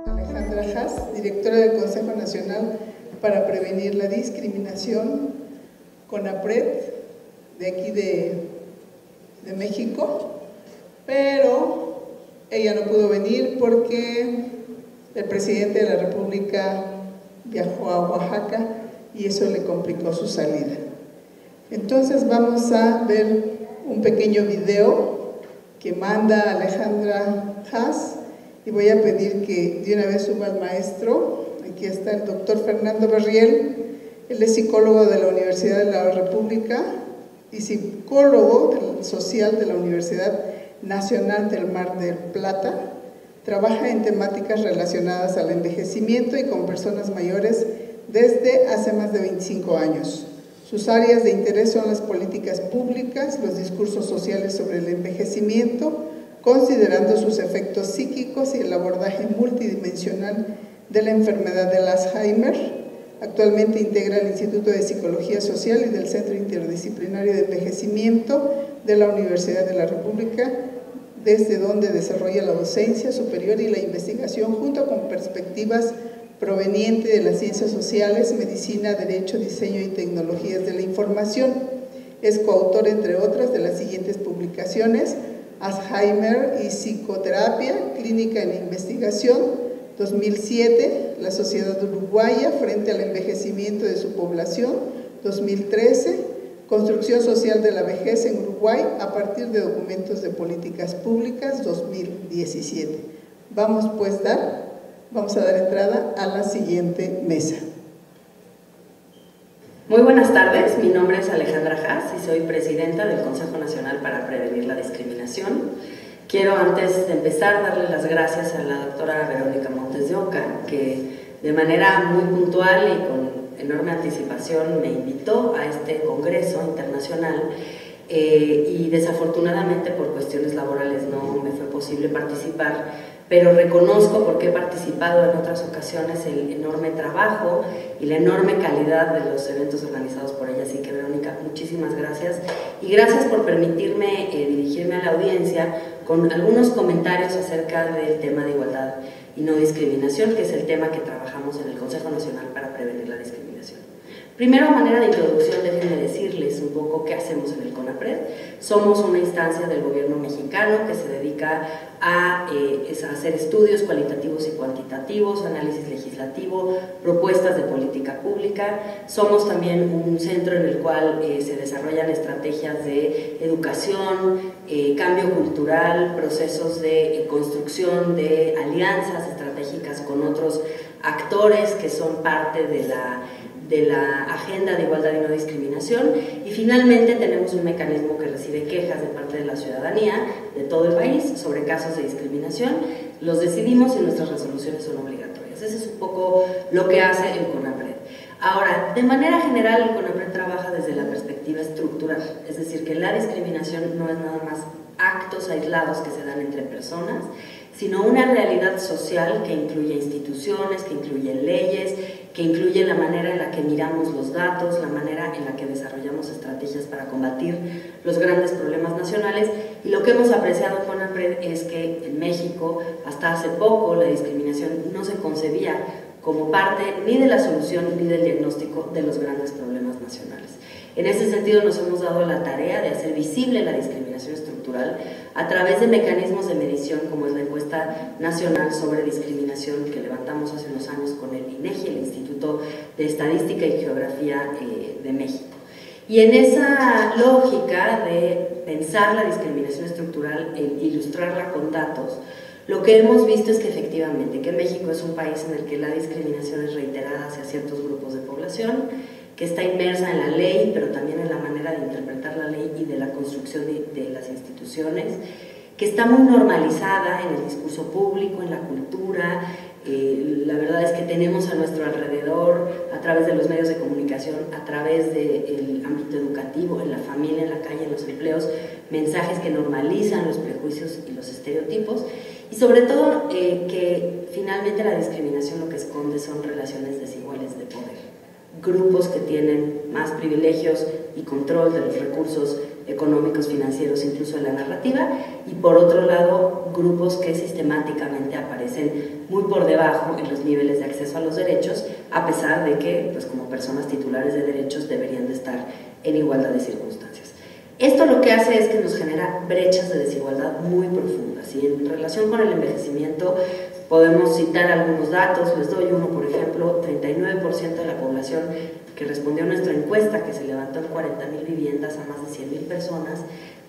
Alejandra Haas, directora del Consejo Nacional para Prevenir la Discriminación, CONAPRED, de aquí de México, pero ella no pudo venir porque el presidente de la República viajó a Oaxaca y eso le complicó su salida. Entonces vamos a ver un pequeño video que manda Alejandra Haas y voy a pedir que de una vez suba al maestro. Aquí está el doctor Fernando Berriel, él es psicólogo de la Universidad de la República y psicólogo social de la Universidad Nacional del Mar del Plata. Trabaja en temáticas relacionadas al envejecimiento y con personas mayores desde hace más de 25 años. Sus áreas de interés son las políticas públicas, los discursos sociales sobre el envejecimiento, considerando sus efectos psíquicos y el abordaje multidimensional de la enfermedad del Alzheimer. Actualmente integra el Instituto de Psicología Social y del Centro Interdisciplinario de Envejecimiento de la Universidad de la República, desde donde desarrolla la docencia superior y la investigación junto con perspectivas provenientes de las ciencias sociales, medicina, derecho, diseño y tecnologías de la información. Es coautor, entre otras, de las siguientes publicaciones: Alzheimer y psicoterapia, clínica en investigación, 2007, la Sociedad Uruguaya frente al envejecimiento de su población, 2013, Construcción social de la vejez en Uruguay a partir de documentos de políticas públicas, 2017. Vamos a dar entrada a la siguiente mesa. Muy buenas tardes, mi nombre es Alejandra Haas y soy presidenta del Consejo Nacional para Prevenir la Discriminación. Quiero, antes de empezar, darle las gracias a la doctora Verónica Montes de Oca, que de manera muy puntual y con enorme anticipación me invitó a este congreso internacional y desafortunadamente por cuestiones laborales no me fue posible participar, pero reconozco, porque he participado en otras ocasiones, el enorme trabajo y la enorme calidad de los eventos organizados por ella. Así que, Verónica, muchísimas gracias y gracias por permitirme dirigirme a la audiencia con algunos comentarios acerca del tema de igualdad y no discriminación, que es el tema que trabajamos en el Consejo Nacional para Prevenir la Discriminación. Primero, a manera de introducción, déjenme decirles un poco qué hacemos en el CONAPRED. Somos una instancia del gobierno mexicano que se dedica a hacer estudios cualitativos y cuantitativos, análisis legislativo, propuestas de política pública. Somos también un centro en el cual se desarrollan estrategias de educación, cambio cultural, procesos de construcción de alianzas estratégicas con otros actores que son parte de la Agenda de Igualdad y No Discriminación, y finalmente tenemos un mecanismo que recibe quejas de parte de la ciudadanía de todo el país sobre casos de discriminación. Los decidimos y nuestras resoluciones son obligatorias. Ese es un poco lo que hace el CONAPRED. Ahora, de manera general, el CONAPRED trabaja desde la perspectiva estructural, es decir, que la discriminación no es nada más actos aislados que se dan entre personas, sino una realidad social que incluye instituciones, que incluye leyes, que incluye la manera en la que miramos los datos, la manera en la que desarrollamos estrategias para combatir los grandes problemas nacionales. Y lo que hemos apreciado con CONAPRED es que en México, hasta hace poco, la discriminación no se concebía como parte ni de la solución ni del diagnóstico de los grandes problemas nacionales. En ese sentido, nos hemos dado la tarea de hacer visible la discriminación estructural a través de mecanismos de medición, como es la encuesta nacional sobre discriminación que levantamos hace unos años con el INEGI, el Instituto de Estadística y Geografía de México. Y en esa lógica de pensar la discriminación estructural e ilustrarla con datos, lo que hemos visto es que efectivamente que México es un país en el que la discriminación es reiterada hacia ciertos grupos de población, que está inmersa en la ley, pero también en la manera de interpretar la ley y de la construcción de las instituciones, que está muy normalizada en el discurso público, en la cultura. La verdad es que tenemos a nuestro alrededor, a través de los medios de comunicación, a través del ámbito educativo, en la familia, en la calle, en los empleos, mensajes que normalizan los prejuicios y los estereotipos. y sobre todo que finalmente la discriminación lo que esconde son relaciones desiguales de poder. Grupos que tienen más privilegios y control de los recursos económicos, financieros, incluso de la narrativa, y por otro lado, grupos que sistemáticamente aparecen muy por debajo en los niveles de acceso a los derechos, a pesar de que, pues, como personas titulares de derechos deberían de estar en igualdad de circunstancias. Esto lo que hace es que nos genera brechas de desigualdad muy profundas, y en relación con el envejecimiento podemos citar algunos datos. Les doy uno, por ejemplo: 39% de la población que respondió a nuestra encuesta, que se levantó en 40,000 viviendas a más de 100,000 personas,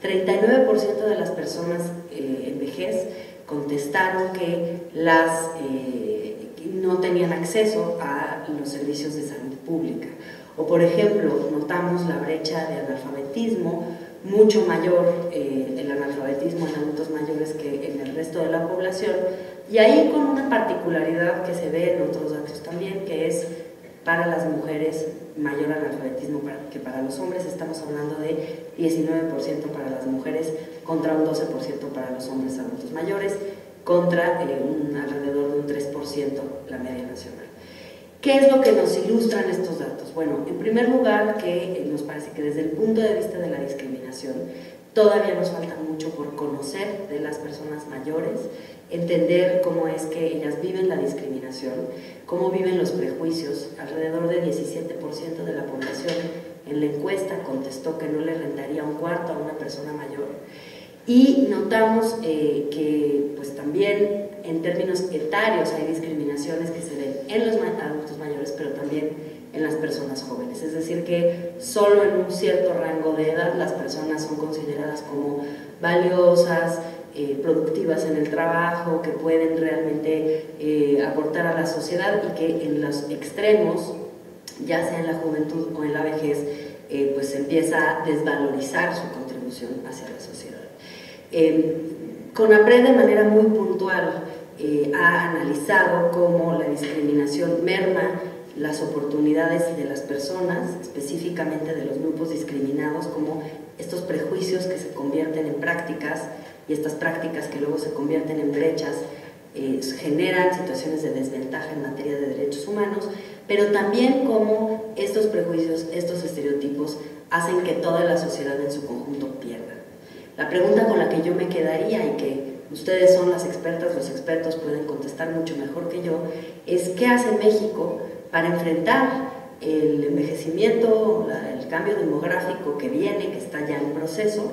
39% de las personas en vejez contestaron que no tenían acceso a los servicios de salud pública. O, por ejemplo, notamos la brecha de analfabetismo, mucho mayor el analfabetismo en adultos mayores que en el resto de la población, y ahí con una particularidad que se ve en otros datos también, que es para las mujeres mayor analfabetismo que para los hombres. Estamos hablando de 19% para las mujeres contra un 12% para los hombres adultos mayores, contra alrededor de un 3% la media nacional. ¿Qué es lo que nos ilustran estos datos? Bueno, en primer lugar, que nos parece que desde el punto de vista de la discriminación todavía nos falta mucho por conocer de las personas mayores, entender cómo es que ellas viven la discriminación, cómo viven los prejuicios. Alrededor del 17% de la población en la encuesta contestó que no le rentaría un cuarto a una persona mayor. Y notamos que, pues, también en términos etarios hay discriminaciones que se ven en los adultos mayores, pero también en las personas jóvenes. Es decir, que solo en un cierto rango de edad las personas son consideradas como valiosas, productivas en el trabajo, que pueden realmente aportar a la sociedad, y que en los extremos, ya sea en la juventud o en la vejez, pues se empieza a desvalorizar su contribución hacia la sociedad. CONAPRED, de manera muy puntual, ha analizado cómo la discriminación merma las oportunidades de las personas, específicamente de los grupos discriminados, como estos prejuicios que se convierten en prácticas, y estas prácticas que luego se convierten en brechas generan situaciones de desventaja en materia de derechos humanos, pero también cómo estos prejuicios, estos estereotipos, hacen que toda la sociedad en su conjunto pierda. La pregunta con la que yo me quedaría, y que ustedes son las expertas, los expertos pueden contestar mucho mejor que yo, es: ¿qué hace México para enfrentar el envejecimiento, el cambio demográfico que viene, que está ya en proceso,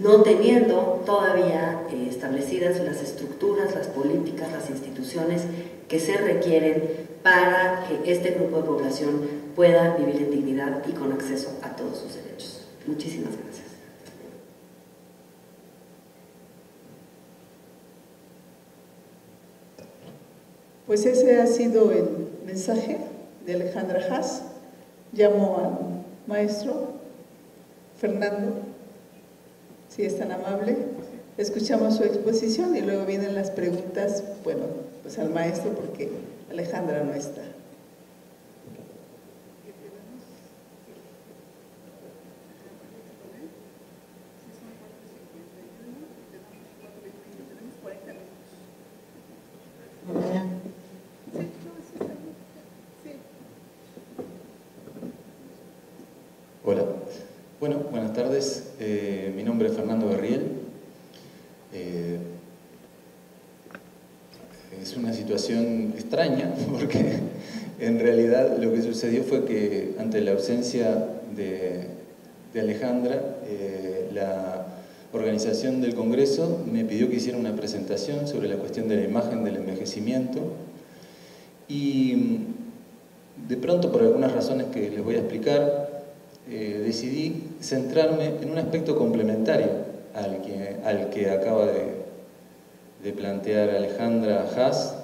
no teniendo todavía establecidas las estructuras, las políticas, las instituciones que se requieren para que este grupo de población pueda vivir en dignidad y con acceso a todos sus derechos? Muchísimas gracias. Pues ese ha sido el mensaje de Alejandra Haas. Llamo al maestro Fernando, si es tan amable. Escuchamos su exposición y luego vienen las preguntas, bueno, pues al maestro, porque Alejandra no está. Hola, bueno, buenas tardes. Mi nombre es Fernando Berriel. Es una situación extraña porque en realidad lo que sucedió fue que ante la ausencia de Alejandra, la organización del Congreso me pidió que hiciera una presentación sobre la cuestión de la imagen del envejecimiento, y de pronto, por algunas razones que les voy a explicar, decidí centrarme en un aspecto complementario al que acaba de plantear Alejandra Haas,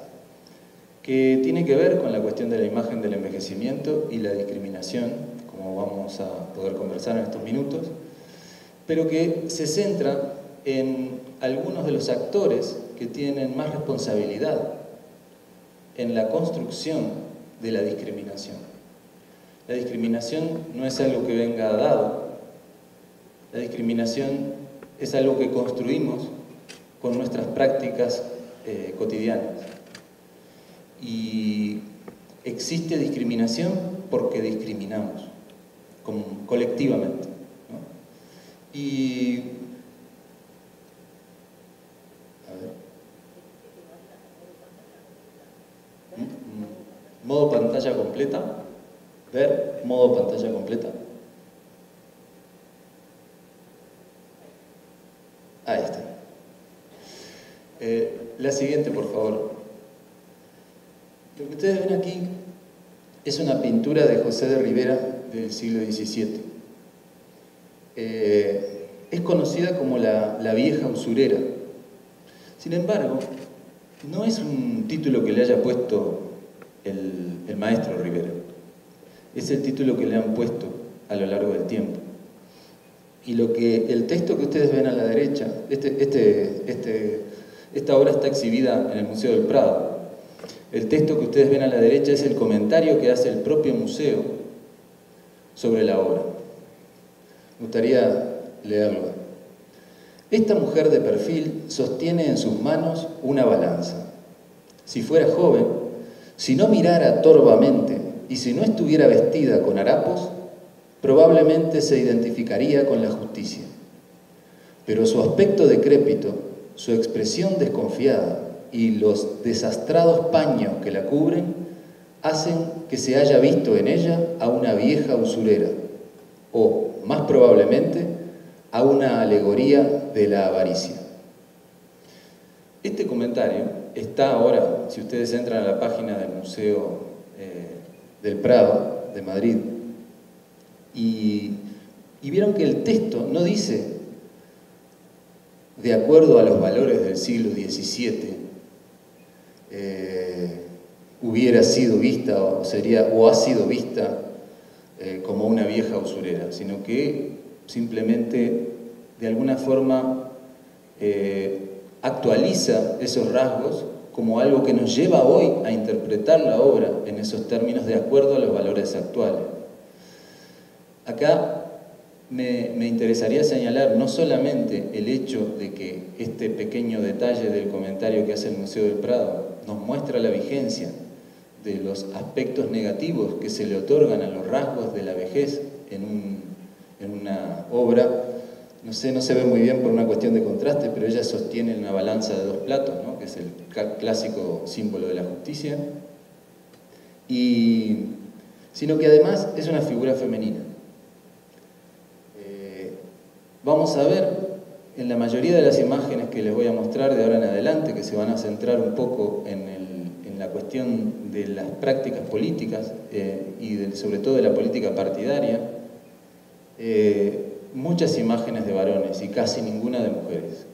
que tiene que ver con la cuestión de la imagen del envejecimiento y la discriminación, como vamos a poder conversar en estos minutos, pero que se centra en algunos de los actores que tienen más responsabilidad en la construcción de la discriminación. La discriminación no es algo que venga dado, la discriminación es algo que construimos con nuestras prácticas cotidianas. Y existe discriminación porque discriminamos, colectivamente, ¿no? Y a ver. Modo pantalla completa. Ver, modo pantalla completa. Ahí está. La siguiente, por favor. Lo que ustedes ven aquí es una pintura de José de Rivera del siglo XVII. Es conocida como la vieja usurera. Sin embargo, no es un título que le haya puesto el maestro Rivera. Es el título que le han puesto a lo largo del tiempo. Y el texto que ustedes ven a la derecha, esta obra está exhibida en el Museo del Prado. El texto que ustedes ven a la derecha es el comentario que hace el propio museo sobre la obra. Me gustaría leerlo. Esta mujer de perfil sostiene en sus manos una balanza. Si fuera joven, si no mirara torvamente y si no estuviera vestida con harapos, probablemente se identificaría con la justicia. Pero su aspecto decrépito, su expresión desconfiada y los desastrados paños que la cubren hacen que se haya visto en ella a una vieja usurera, o, más probablemente, a una alegoría de la avaricia. Este comentario está ahora, si ustedes entran a la página del Museo del Prado de Madrid, y vieron que el texto no dice de acuerdo a los valores del siglo XVII hubiera sido vista o ha sido vista como una vieja usurera, sino que simplemente de alguna forma actualiza esos rasgos como algo que nos lleva hoy a interpretar la obra en esos términos de acuerdo a los valores actuales. Acá me interesaría señalar no solamente el hecho de que este pequeño detalle del comentario que hace el Museo del Prado nos muestra la vigencia de los aspectos negativos que se le otorgan a los rasgos de la vejez en una obra. No sé, no se ve muy bien por una cuestión de contraste, pero ella sostiene una balanza de dos platos, ¿no? Que es el clásico símbolo de la justicia, sino que además es una figura femenina. Vamos a ver en la mayoría de las imágenes que les voy a mostrar de ahora en adelante, que se van a centrar un poco en la cuestión de las prácticas políticas y sobre todo de la política partidaria, muchas imágenes de varones y casi ninguna de mujeres.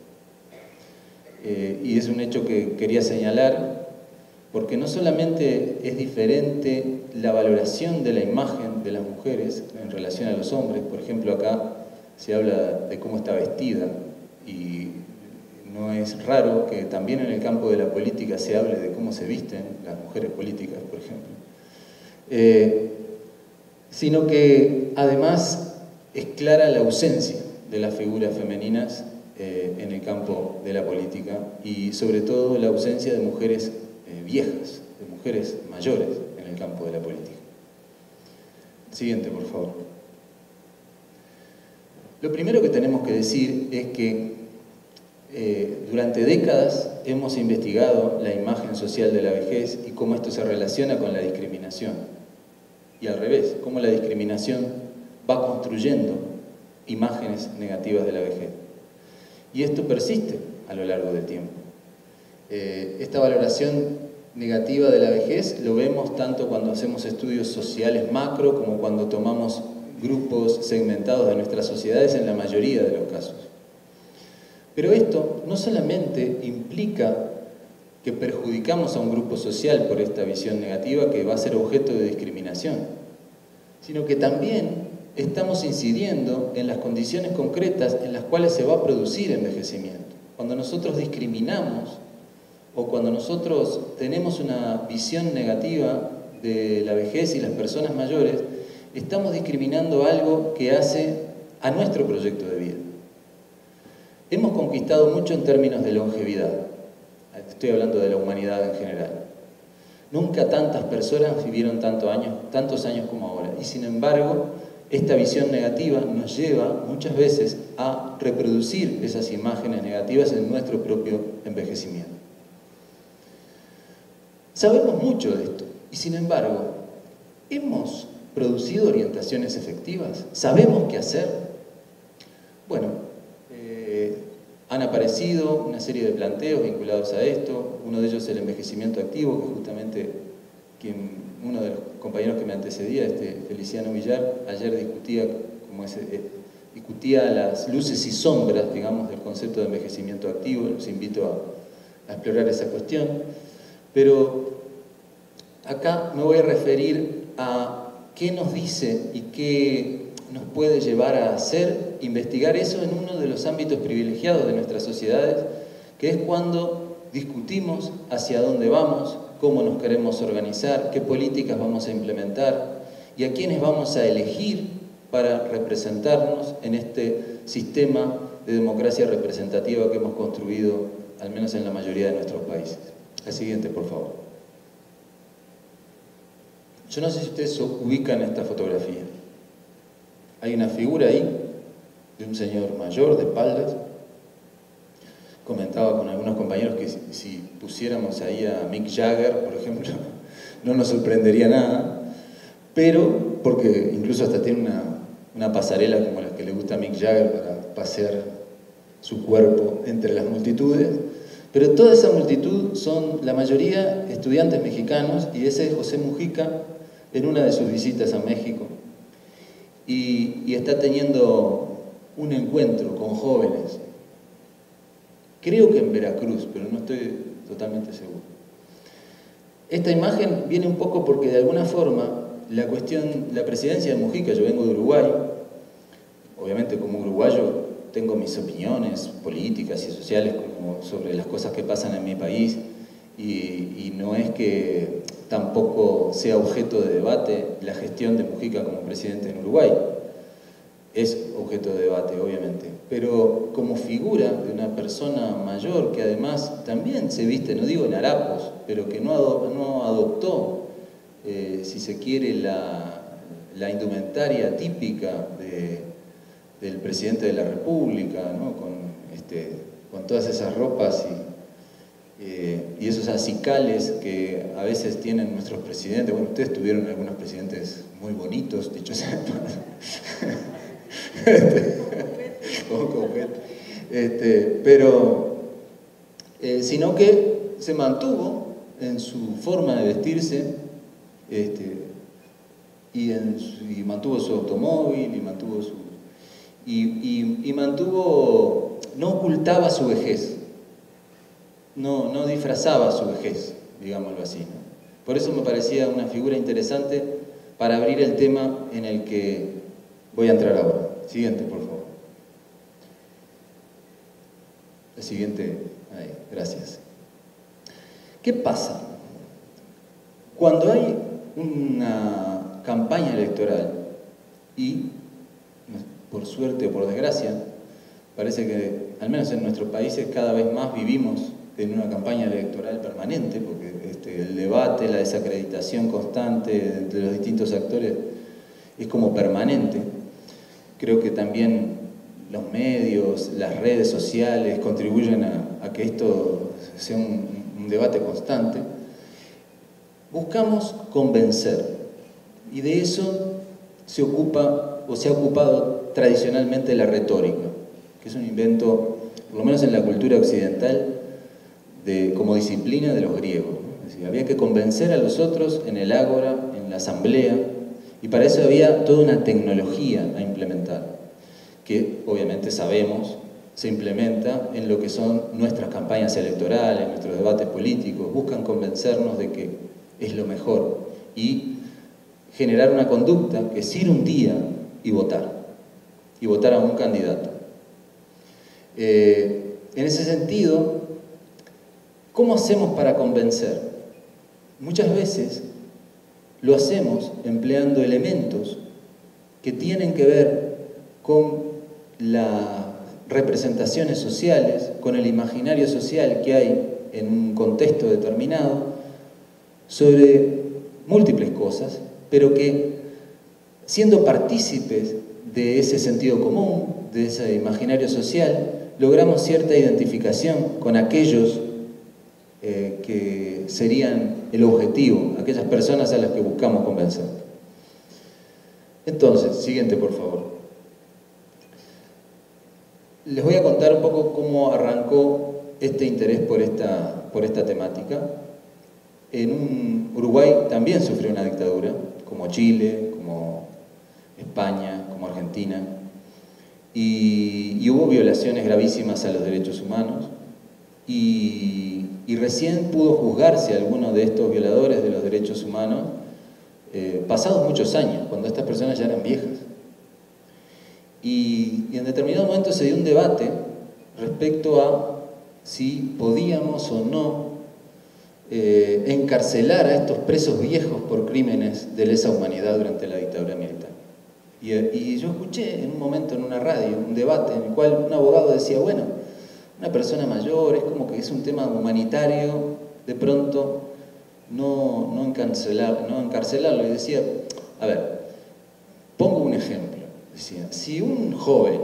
Y es un hecho que quería señalar porque no solamente es diferente la valoración de la imagen de las mujeres en relación a los hombres. Por ejemplo, acá se habla de cómo está vestida y no es raro que también en el campo de la política se hable de cómo se visten las mujeres políticas, por ejemplo. Sino que además es clara la ausencia de las figuras femeninas en el campo de la política y sobre todo la ausencia de mujeres viejas, de mujeres mayores en el campo de la política. Siguiente, por favor. Lo primero que tenemos que decir es que durante décadas hemos investigado la imagen social de la vejez y cómo esto se relaciona con la discriminación. Y al revés, cómo la discriminación va construyendo imágenes negativas de la vejez. Y esto persiste a lo largo del tiempo. Esta valoración negativa de la vejez lo vemos tanto cuando hacemos estudios sociales macro como cuando tomamos grupos segmentados de nuestras sociedades en la mayoría de los casos. Pero esto no solamente implica que perjudicamos a un grupo social por esta visión negativa que va a ser objeto de discriminación, sino que también estamos incidiendo en las condiciones concretas en las cuales se va a producir envejecimiento. Cuando nosotros discriminamos o cuando nosotros tenemos una visión negativa de la vejez y las personas mayores, estamos discriminando algo que hace a nuestro proyecto de vida. Hemos conquistado mucho en términos de longevidad. Estoy hablando de la humanidad en general. Nunca tantas personas vivieron tantos años como ahora. Y sin embargo, esta visión negativa nos lleva muchas veces a reproducir esas imágenes negativas en nuestro propio envejecimiento. Sabemos mucho de esto y sin embargo, ¿hemos producido orientaciones efectivas? ¿Sabemos qué hacer? Bueno, han aparecido una serie de planteos vinculados a esto. Uno de ellos es el envejecimiento activo, que justamente uno de los compañeros que me antecedía, Feliciano Villar, ayer discutía las luces y sombras, digamos, del concepto de envejecimiento activo. Los invito a explorar esa cuestión. Pero acá me voy a referir a qué nos dice y qué nos puede llevar a hacer, investigar eso en uno de los ámbitos privilegiados de nuestras sociedades, que es cuando discutimos hacia dónde vamos, cómo nos queremos organizar, qué políticas vamos a implementar y a quiénes vamos a elegir para representarnos en este sistema de democracia representativa que hemos construido, al menos en la mayoría de nuestros países. La siguiente, por favor. Yo no sé si ustedes ubican esta fotografía. Hay una figura ahí de un señor mayor, de espaldas. Comentaba con algunos compañeros que si pusiéramos ahí a Mick Jagger, por ejemplo, no nos sorprendería nada, pero, porque incluso hasta tiene una pasarela como la que le gusta a Mick Jagger para pasear su cuerpo entre las multitudes, pero toda esa multitud son, la mayoría, estudiantes mexicanos, y ese es José Mujica en una de sus visitas a México. Y está teniendo un encuentro con jóvenes, creo que en Veracruz, pero no estoy totalmente seguro. Esta imagen viene un poco porque de alguna forma la presidencia de Mujica, yo vengo de Uruguay, obviamente como uruguayo tengo mis opiniones políticas y sociales sobre las cosas que pasan en mi país y no es que tampoco sea objeto de debate la gestión de Mujica como presidente en Uruguay. Es objeto de debate, obviamente, pero como figura de una persona mayor que además también se viste, no digo en harapos, pero que no adoptó, si se quiere, la indumentaria típica del presidente de la República, ¿no? Con todas esas ropas y esos acicales que a veces tienen nuestros presidentes. Bueno, ustedes tuvieron algunos presidentes muy bonitos, dicho sea de paso. Pero sino que se mantuvo en su forma de vestirse y mantuvo su automóvil y mantuvo, no ocultaba su vejez, no disfrazaba su vejez, digámoslo así, ¿no? Por eso me parecía una figura interesante para abrir el tema en el que voy a entrar ahora. Siguiente, por favor. La siguiente, ahí, gracias. ¿Qué pasa? Cuando hay una campaña electoral y, por suerte o por desgracia, parece que, al menos en nuestros países, cada vez más vivimos en una campaña electoral permanente, porque el debate, la desacreditación constante entre los distintos actores es como permanente. Creo que también los medios, las redes sociales contribuyen a que esto sea un debate constante. Buscamos convencer y de eso se ocupa o se ha ocupado tradicionalmente la retórica, que es un invento, por lo menos en la cultura occidental, como disciplina de los griegos, ¿no? Es decir, había que convencer a los otros en el ágora, en la asamblea, y para eso había toda una tecnología a implementar, que obviamente sabemos se implementa en lo que son nuestras campañas electorales, nuestros debates políticos. Buscan convencernos de que es lo mejor y generar una conducta que es ir un día y votar a un candidato. En ese sentido, ¿cómo hacemos para convencer? Muchas veces lo hacemos empleando elementos que tienen que ver con representaciones sociales, con el imaginario social que hay en un contexto determinado, sobre múltiples cosas, pero que siendo partícipes de ese sentido común, de ese imaginario social, logramos cierta identificación con aquellos que serían el objetivo, aquellas personas a las que buscamos convencer. Entonces, siguiente por favor. Les voy a contar un poco cómo arrancó este interés por esta temática. Uruguay también sufrió una dictadura, como Chile, como España, como Argentina, y hubo violaciones gravísimas a los derechos humanos, y recién pudo juzgarse a alguno de estos violadores de los derechos humanos pasados muchos años, cuando estas personas ya eran viejas. Y en determinado momento se dio un debate respecto a si podíamos o no encarcelar a estos presos viejos por crímenes de lesa humanidad durante la dictadura militar. Y yo escuché en un momento en una radio un debate en el cual un abogado decía, bueno, una persona mayor es como que es un tema humanitario, de pronto no encarcelarlo. Y decía, a ver, pongo un ejemplo. Decía, si un joven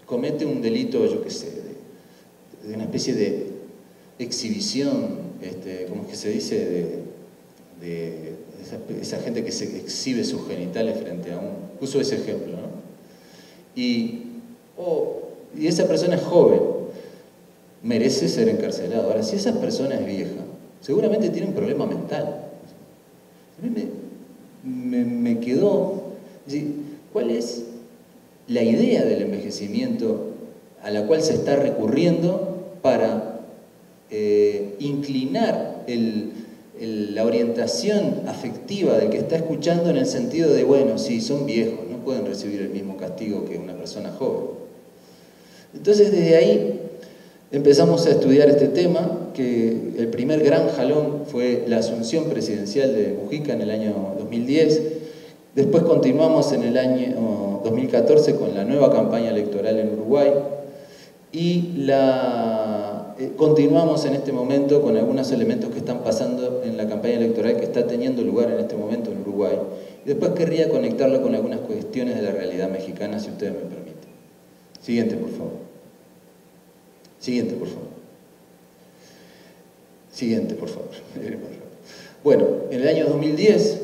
comete un delito, yo qué sé, de una especie de exhibición, ¿cómo es que se dice? De esa gente que se exhibe sus genitales frente a uso ese ejemplo, ¿no? Y esa persona es joven, merece ser encarcelado. Ahora, si esa persona es vieja, seguramente tiene un problema mental. A mí me quedó, ¿cuál es la idea del envejecimiento a la cual se está recurriendo para inclinar la orientación afectiva del que está escuchando en el sentido de, bueno, sí, son viejos, no pueden recibir el mismo castigo que una persona joven? Entonces, desde ahí empezamos a estudiar este tema, que el primer gran jalón fue la asunción presidencial de Mujica en el año 2010. Después continuamos en el año 2014 con la nueva campaña electoral en Uruguay y continuamos en este momento con algunos elementos que están pasando en la campaña electoral que está teniendo lugar en este momento en Uruguay. Y después querría conectarlo con algunas cuestiones de la realidad mexicana, si ustedes me permiten. Siguiente, por favor. Siguiente, por favor. Siguiente, por favor. Bueno, en el año 2010,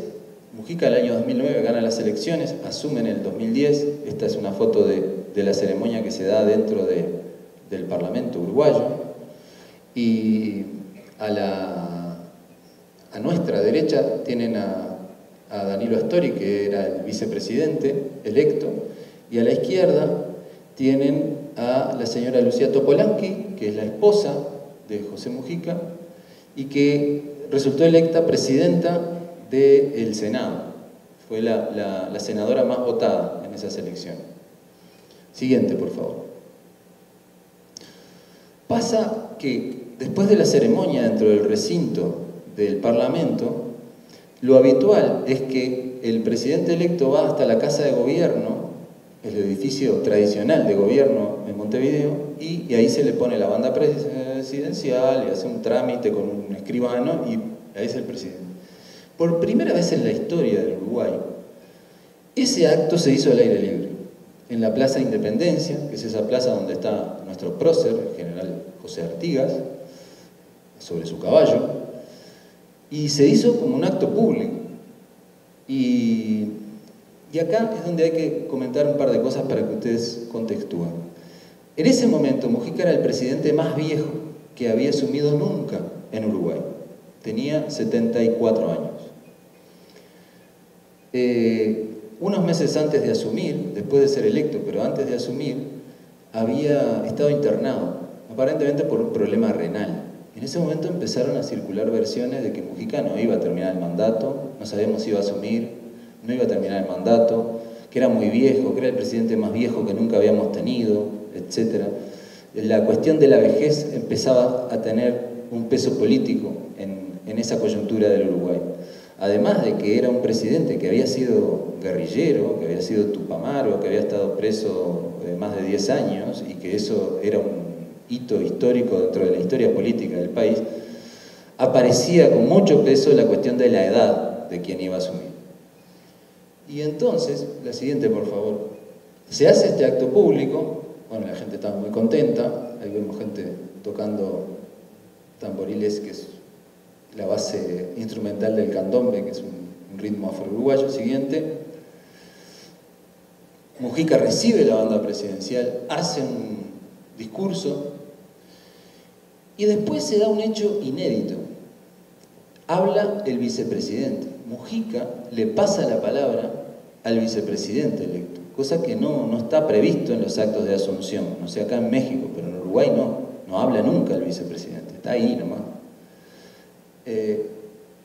Mujica en el año 2009 gana las elecciones, asume en el 2010. Esta es una foto de la ceremonia que se da dentro del Parlamento uruguayo. Y a nuestra derecha tienen a Danilo Astori, que era el vicepresidente electo, y a la izquierda tienen a la señora Lucía Topolansky, que es la esposa de José Mujica, y que resultó electa presidenta del Senado. Fue la senadora más votada en esas elecciones. Siguiente, por favor. Pasa que después de la ceremonia dentro del recinto del Parlamento, lo habitual es que el presidente electo va hasta la Casa de Gobierno, el edificio tradicional de gobierno en Montevideo, y ahí se le pone la banda presidencial y hace un trámite con un escribano y ahí es el presidente. Por primera vez en la historia del Uruguay, ese acto se hizo al aire libre, en la Plaza Independencia, que es esa plaza donde está nuestro prócer, el general José Artigas, sobre su caballo, y se hizo como un acto público. Y acá es donde hay que comentar un par de cosas para que ustedes contextúen. En ese momento, Mujica era el presidente más viejo que había asumido nunca en Uruguay. Tenía 74 años. Unos meses antes de asumir, después de ser electo, pero antes de asumir, había estado internado, aparentemente por un problema renal. En ese momento empezaron a circular versiones de que Mujica no iba a terminar el mandato, no sabíamos si iba a asumir, no iba a terminar el mandato, que era muy viejo, que era el presidente más viejo que nunca habíamos tenido, etc. La cuestión de la vejez empezaba a tener un peso político en esa coyuntura del Uruguay. además de que era un presidente que había sido guerrillero, que había sido tupamaro, que había estado preso más de 10 años y que eso era un hito histórico dentro de la historia política del país, aparecía con mucho peso la cuestión de la edad de quien iba a asumir. Y entonces, la siguiente por favor, se hace este acto público, bueno, la gente estaba muy contenta, ahí vemos gente tocando tamboriles, que es la base instrumental del candombe, que es un ritmo afro-uruguayo. Siguiente, Mujica recibe la banda presidencial, hace un discurso y después se da un hecho inédito. Habla el vicepresidente. Mujica le pasa la palabra al vicepresidente electo, cosa que no está previsto en los actos de asunción, no sé acá en México, pero en Uruguay no habla nunca el vicepresidente, está ahí nomás.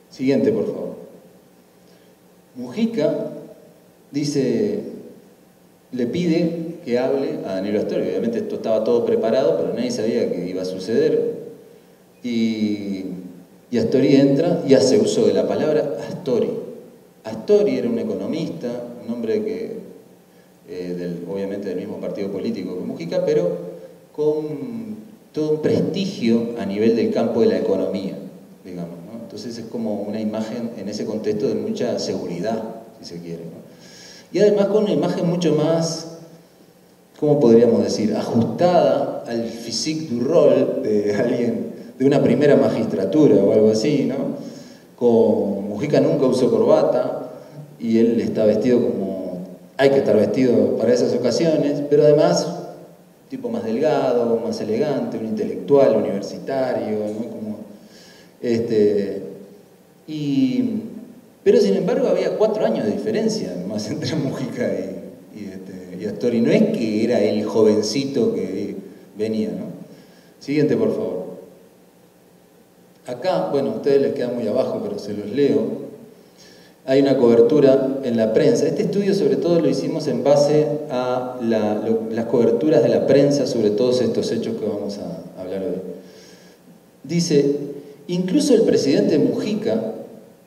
Siguiente, por favor. Mujica dice, le pide que hable a Danilo Astori. Obviamente esto estaba todo preparado, pero nadie sabía que iba a suceder. Y Astori entra y hace uso de la palabra Astori. Astori era un economista, un hombre que, obviamente del mismo partido político que Mujica, pero con todo un prestigio a nivel del campo de la economía, digamos, ¿no? Entonces es como una imagen en ese contexto de mucha seguridad, si se quiere, ¿no? Y además con una imagen mucho más, ¿cómo podríamos decir?, ajustada al physique du rôle de alguien de una primera magistratura o algo así, ¿no? Con Mujica nunca usó corbata y él está vestido como hay que estar vestido para esas ocasiones, pero además tipo más delgado, más elegante, un intelectual universitario, ¿no? Como, pero sin embargo había 4 años de diferencia más entre Mujica y Astori. No es que era el jovencito que venía, ¿no? Siguiente, por favor. Acá, bueno, a ustedes les queda muy abajo, pero se los leo. Hay una cobertura en la prensa. Este estudio sobre todo lo hicimos en base a las coberturas de la prensa sobre todos estos hechos que vamos a hablar hoy. Dice, incluso el presidente Mujica,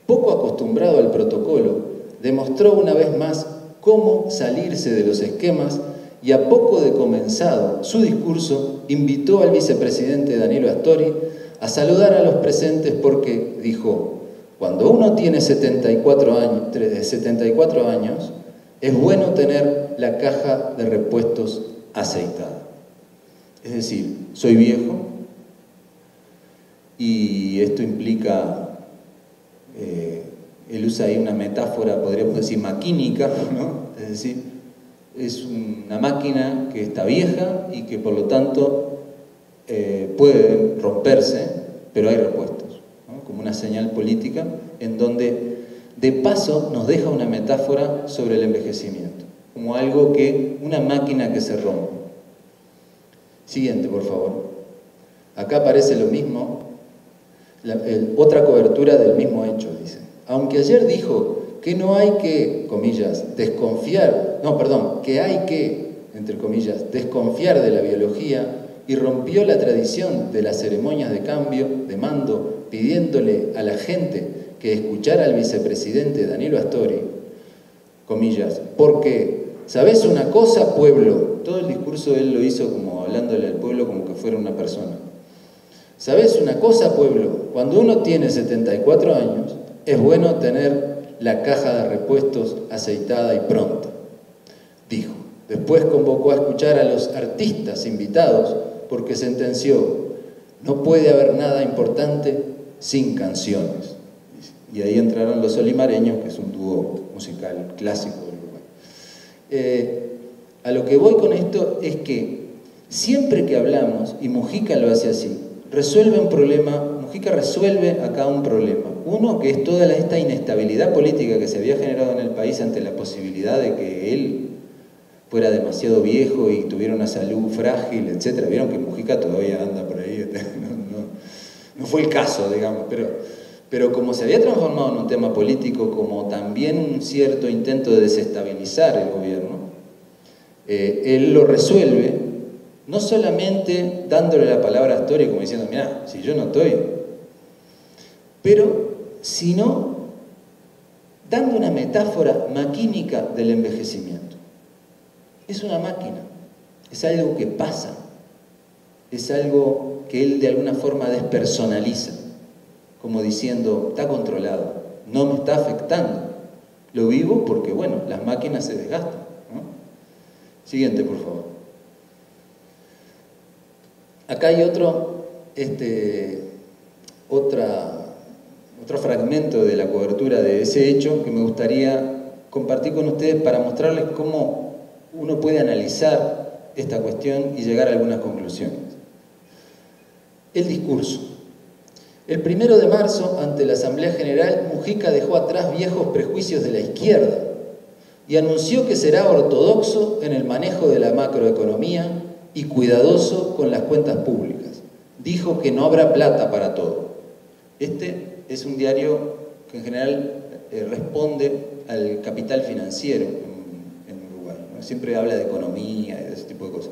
poco acostumbrado al protocolo, demostró una vez más cómo salirse de los esquemas y a poco de comenzado su discurso invitó al vicepresidente Danilo Astori a saludar a los presentes porque dijo: cuando uno tiene 74 años, es bueno tener la caja de repuestos aceitada. Es decir, soy viejo y esto implica, él usa ahí una metáfora, podríamos decir, maquínica, ¿no? Es decir, es una máquina que está vieja y que por lo tanto puede romperse, pero hay repuestos, ¿no? Como una señal política en donde de paso nos deja una metáfora sobre el envejecimiento, como algo que, una máquina que se rompe. Siguiente, por favor. Acá aparece lo mismo, otra cobertura del mismo hecho, dice. Aunque ayer dijo que no hay que, comillas, desconfiar, no, perdón, que hay que, entre comillas, desconfiar de la biología y rompió la tradición de las ceremonias de cambio de mando pidiéndole a la gente que escuchara al vicepresidente Danilo Astori, comillas, porque, ¿sabés una cosa, pueblo? Todo el discurso él lo hizo como hablándole al pueblo como que fuera una persona. ¿Sabés una cosa, pueblo? Cuando uno tiene 74 años, es bueno tener la caja de repuestos aceitada y pronta, dijo. Después convocó a escuchar a los artistas invitados porque sentenció: no puede haber nada importante sin canciones. Y ahí entraron los Olimareños, que es un dúo musical clásico del Uruguay. A lo que voy con esto es que siempre que hablamos, y Mujica lo hace así, resuelve un problema, Mujica resuelve acá un problema. Uno, que es toda esta inestabilidad política que se había generado en el país ante la posibilidad de que él fuera demasiado viejo y tuviera una salud frágil, etc. Vieron que Mujica todavía anda por ahí, no fue el caso, digamos, pero como se había transformado en un tema político, como también un cierto intento de desestabilizar el gobierno, él lo resuelve, no solamente dándole la palabra a Astori como diciendo, mirá, si yo no estoy, pero sino dando una metáfora maquínica del envejecimiento. Es una máquina, es algo que pasa, es algo que él de alguna forma despersonaliza, como diciendo, está controlado, no me está afectando, lo vivo porque, bueno, las máquinas se desgastan, ¿no? Siguiente, por favor. Acá hay otro fragmento de la cobertura de ese hecho que me gustaría compartir con ustedes para mostrarles cómo uno puede analizar esta cuestión y llegar a algunas conclusiones. El discurso. El 1 de marzo, ante la Asamblea General, Mujica dejó atrás viejos prejuicios de la izquierda y anunció que será ortodoxo en el manejo de la macroeconomía y cuidadoso con las cuentas públicas. Dijo que no habrá plata para todo. Este es un diario que en general responde al capital financiero en Uruguay, ¿no? Siempre habla de economía y de ese tipo de cosas.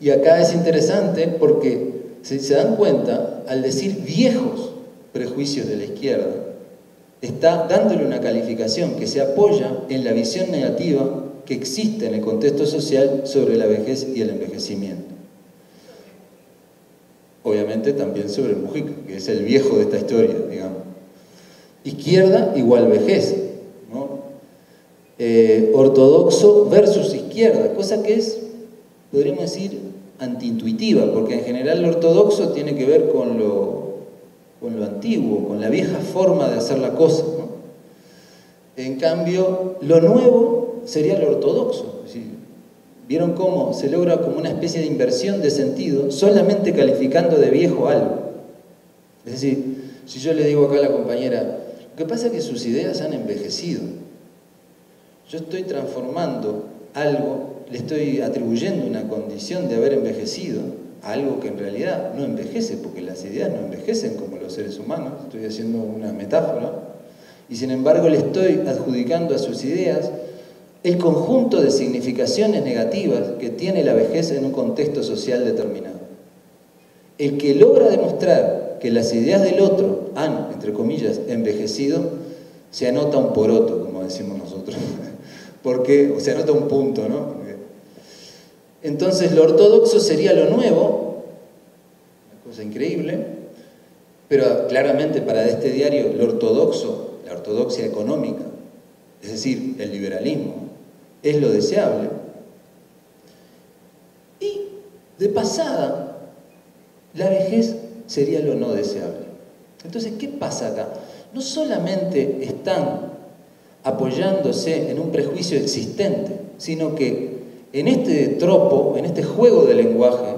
Y acá es interesante porque si se dan cuenta, al decir viejos prejuicios de la izquierda, está dándole una calificación que se apoya en la visión negativa que existe en el contexto social sobre la vejez y el envejecimiento. Obviamente también sobre Mujica, que es el viejo de esta historia, digamos. Izquierda igual vejez, ¿no? Ortodoxo versus izquierda, cosa que es, podríamos decir, antiintuitiva, porque en general lo ortodoxo tiene que ver con lo antiguo, con la vieja forma de hacer la cosa, ¿no? En cambio, lo nuevo sería lo ortodoxo. ¿Vieron cómo se logra como una especie de inversión de sentido solamente calificando de viejo algo? Es decir, si yo le digo acá a la compañera, lo que pasa es que sus ideas han envejecido. Yo estoy transformando algo, le estoy atribuyendo una condición de haber envejecido a algo que en realidad no envejece, porque las ideas no envejecen como los seres humanos, estoy haciendo una metáfora, y sin embargo le estoy adjudicando a sus ideas el conjunto de significaciones negativas que tiene la vejez en un contexto social determinado. El que logra demostrar que las ideas del otro han, entre comillas, envejecido, se anota un poroto, como decimos nosotros, porque se anota un punto, ¿no? Entonces lo ortodoxo sería lo nuevo, una cosa increíble, pero claramente para este diario lo ortodoxo, la ortodoxia económica, es decir, el liberalismo, es lo deseable. Y de pasada, la vejez sería lo no deseable. Entonces, ¿qué pasa acá? No solamente están apoyándose en un prejuicio existente, sino que en este tropo, en este juego de lenguaje,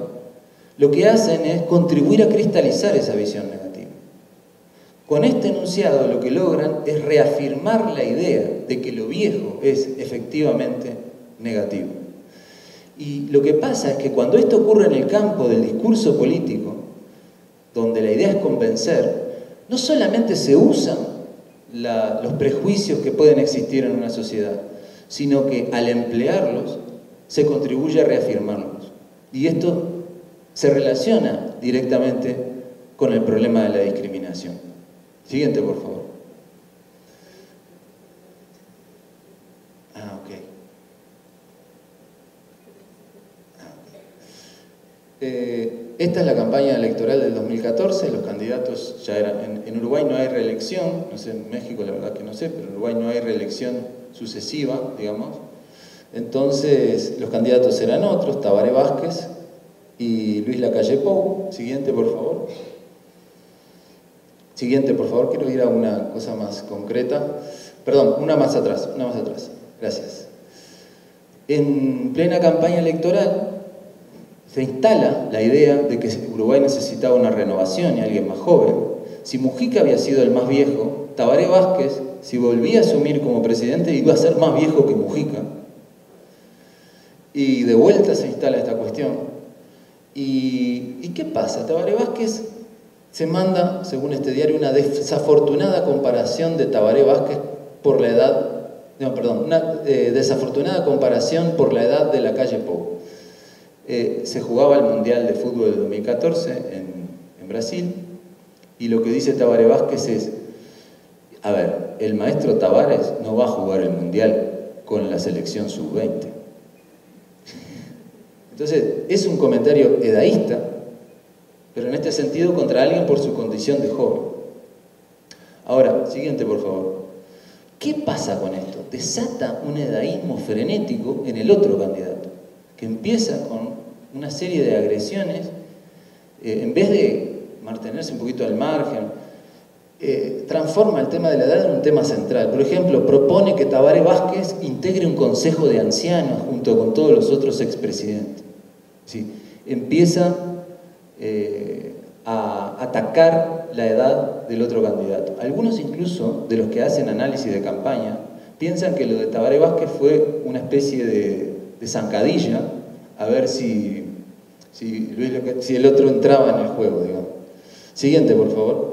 lo que hacen es contribuir a cristalizar esa visión negativa. Con este enunciado lo que logran es reafirmar la idea de que lo viejo es efectivamente negativo. Y lo que pasa es que cuando esto ocurre en el campo del discurso político, donde la idea es convencer, no solamente se usan los prejuicios que pueden existir en una sociedad, sino que al emplearlos se contribuye a reafirmarlos. Y esto se relaciona directamente con el problema de la discriminación. Siguiente, por favor. Esta es la campaña electoral del 2014, los candidatos ya eran... En Uruguay no hay reelección, no sé, en México la verdad que no sé, pero en Uruguay no hay reelección sucesiva, digamos. Entonces, los candidatos eran otros, Tabaré Vázquez y Luis Lacalle Pou. Siguiente, por favor. Siguiente, por favor, quiero ir a una cosa más concreta. Perdón, una más atrás. Gracias. En plena campaña electoral se instala la idea de que Uruguay necesitaba una renovación y alguien más joven. Si Mujica había sido el más viejo, Tabaré Vázquez, si volvía a asumir como presidente, iba a ser más viejo que Mujica. Y de vuelta se instala esta cuestión. ¿Y qué pasa? Tabaré Vázquez se manda, según este diario, una desafortunada comparación de Tabaré Vázquez por la edad, desafortunada comparación por la edad de Lacalle Pou. Se jugaba el Mundial de Fútbol del 2014 en Brasil, y lo que dice Tabaré Vázquez es: A ver, el maestro Tavares no va a jugar el Mundial con la selección sub-20. Entonces, es un comentario edaísta, pero en este sentido contra alguien por su condición de joven. Ahora, siguiente por favor. ¿Qué pasa con esto? Desata un edaísmo frenético en el otro candidato, que empieza con una serie de agresiones, en vez de mantenerse un poquito al margen, transforma el tema de la edad en un tema central. Por ejemplo, propone que Tabaré Vázquez integre un consejo de ancianos junto con todos los otros expresidentes. ¿Sí? Empieza a atacar la edad del otro candidato. Algunos incluso, de los que hacen análisis de campaña, piensan que lo de Tabaré Vázquez fue una especie de zancadilla, a ver si el otro entraba en el juego, digamos. Siguiente, por favor.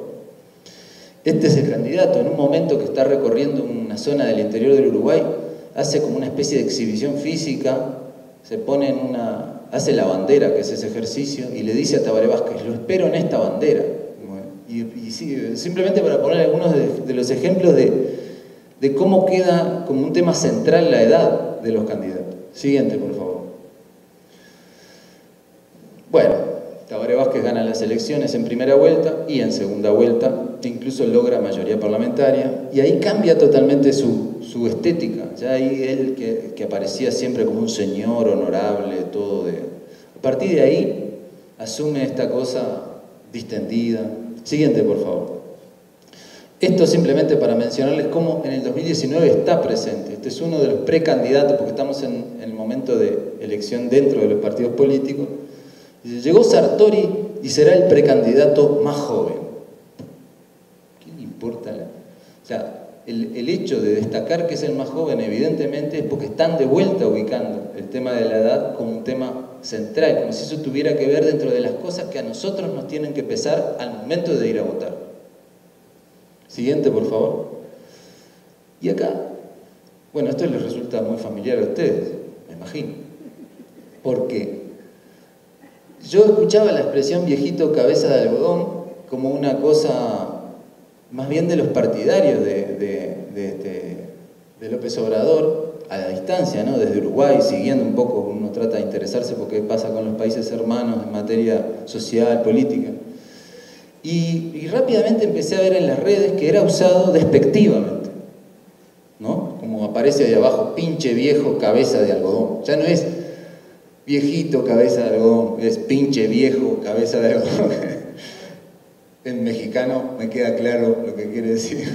Este es el candidato, en un momento que está recorriendo una zona del interior del Uruguay, hace como una especie de exhibición física, se pone hace la bandera, que es ese ejercicio, y le dice a Tabaré Vázquez, lo espero en esta bandera. Y sí, simplemente para poner algunos de los ejemplos de cómo queda como un tema central la edad de los candidatos. Siguiente, por favor. Bueno, Tabaré Vázquez gana las elecciones en primera vuelta y en segunda vuelta, incluso logra mayoría parlamentaria, y ahí cambia totalmente su estética. Ya ahí él, que aparecía siempre como un señor honorable, todo de... A partir de ahí, asume esta cosa distendida. Siguiente, por favor. Esto simplemente para mencionarles cómo en el 2019 está presente. Este es uno de los precandidatos, porque estamos en el momento de elección dentro de los partidos políticos. Llegó Sartori y será el precandidato más joven. ¿Qué le importa? O sea, el hecho de destacar que es el más joven, evidentemente, es porque están de vuelta ubicando el tema de la edad como un tema central, como si eso tuviera que ver dentro de las cosas que a nosotros nos tienen que pesar al momento de ir a votar. Siguiente, por favor. Y acá, bueno, esto les resulta muy familiar a ustedes, me imagino, porque yo escuchaba la expresión viejito cabeza de algodón como una cosa más bien de los partidarios de López Obrador, a la distancia, ¿no? Desde Uruguay, siguiendo un poco, uno trata de interesarse por qué pasa con los países hermanos en materia social, política. Y rápidamente empecé a ver en las redes que era usado despectivamente, ¿no? Como aparece ahí abajo, pinche viejo cabeza de algodón. Ya no es viejito cabeza de algodón, es pinche viejo cabeza de algodón. En mexicano me queda claro lo que quiere decir.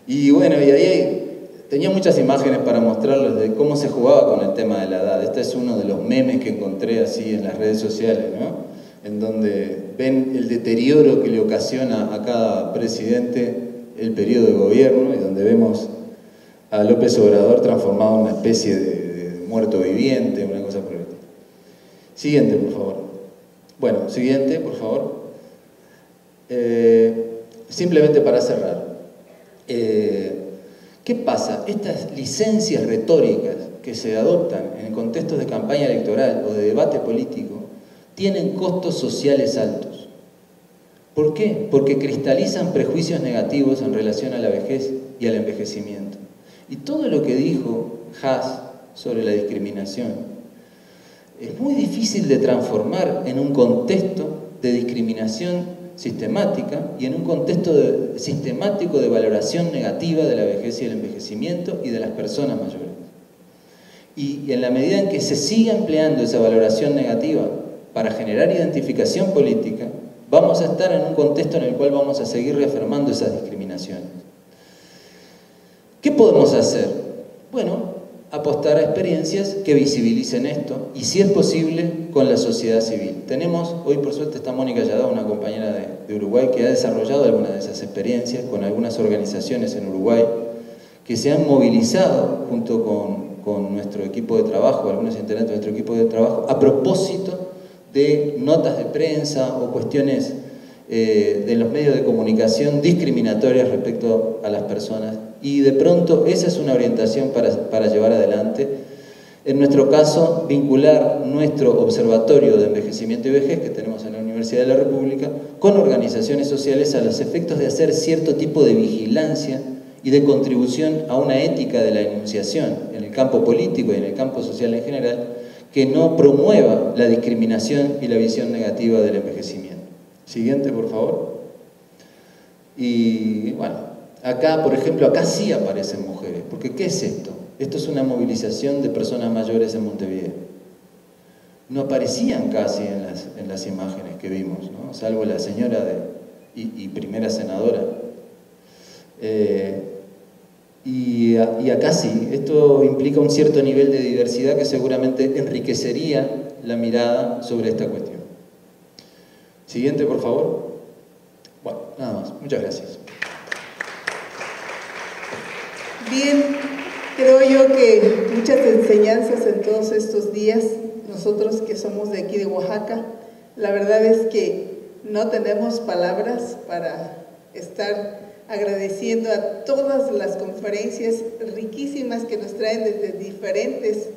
Y bueno, y ahí tenía muchas imágenes para mostrarles de cómo se jugaba con el tema de la edad. Este es uno de los memes que encontré así en las redes sociales, ¿no? En donde ven el deterioro que le ocasiona a cada presidente el periodo de gobierno y donde vemos a López Obrador transformado en una especie de muerto viviente, una cosa por el estilo. Siguiente, por favor. Bueno, siguiente, por favor. Simplemente para cerrar. ¿Qué pasa? Estas licencias retóricas que se adoptan en contextos de campaña electoral o de debate político tienen costos sociales altos. ¿Por qué? Porque cristalizan prejuicios negativos en relación a la vejez y al envejecimiento. Y todo lo que dijo Haas sobre la discriminación es muy difícil de transformar en un contexto de discriminación sistemática y en un contexto sistemático de valoración negativa de la vejez y el envejecimiento y de las personas mayores. Y en la medida en que se siga empleando esa valoración negativa para generar identificación política, vamos a estar en un contexto en el cual vamos a seguir reafirmando esas discriminaciones. ¿Qué podemos hacer? Bueno, apostar a experiencias que visibilicen esto y, si es posible, con la sociedad civil. Tenemos, hoy por suerte está Mónica Yadá, una compañera de Uruguay, que ha desarrollado algunas de esas experiencias con algunas organizaciones en Uruguay que se han movilizado junto con nuestro equipo de trabajo, algunos integrantes de nuestro equipo de trabajo, a propósito de notas de prensa o cuestiones de los medios de comunicación discriminatorias respecto a las personas. Y de pronto esa es una orientación para llevar adelante En nuestro caso, vincular nuestro observatorio de envejecimiento y vejez que tenemos en la Universidad de la República con organizaciones sociales a los efectos de hacer cierto tipo de vigilancia y de contribución a una ética de la enunciación en el campo político y en el campo social en general que no promueva la discriminación y la visión negativa del envejecimiento. Siguiente, por favor. Y bueno, acá, por ejemplo, acá sí aparecen mujeres, porque ¿qué es esto? Esto es una movilización de personas mayores en Montevideo. No aparecían casi en las imágenes que vimos, ¿no? Salvo la señora y primera senadora. Y acá sí, esto implica un cierto nivel de diversidad que seguramente enriquecería la mirada sobre esta cuestión. Siguiente, por favor. Bueno, nada más. Muchas gracias. Bien, creo yo que muchas enseñanzas en todos estos días, nosotros que somos de aquí de Oaxaca, la verdad es que no tenemos palabras para estar agradeciendo a todas las conferencias riquísimas que nos traen desde diferentes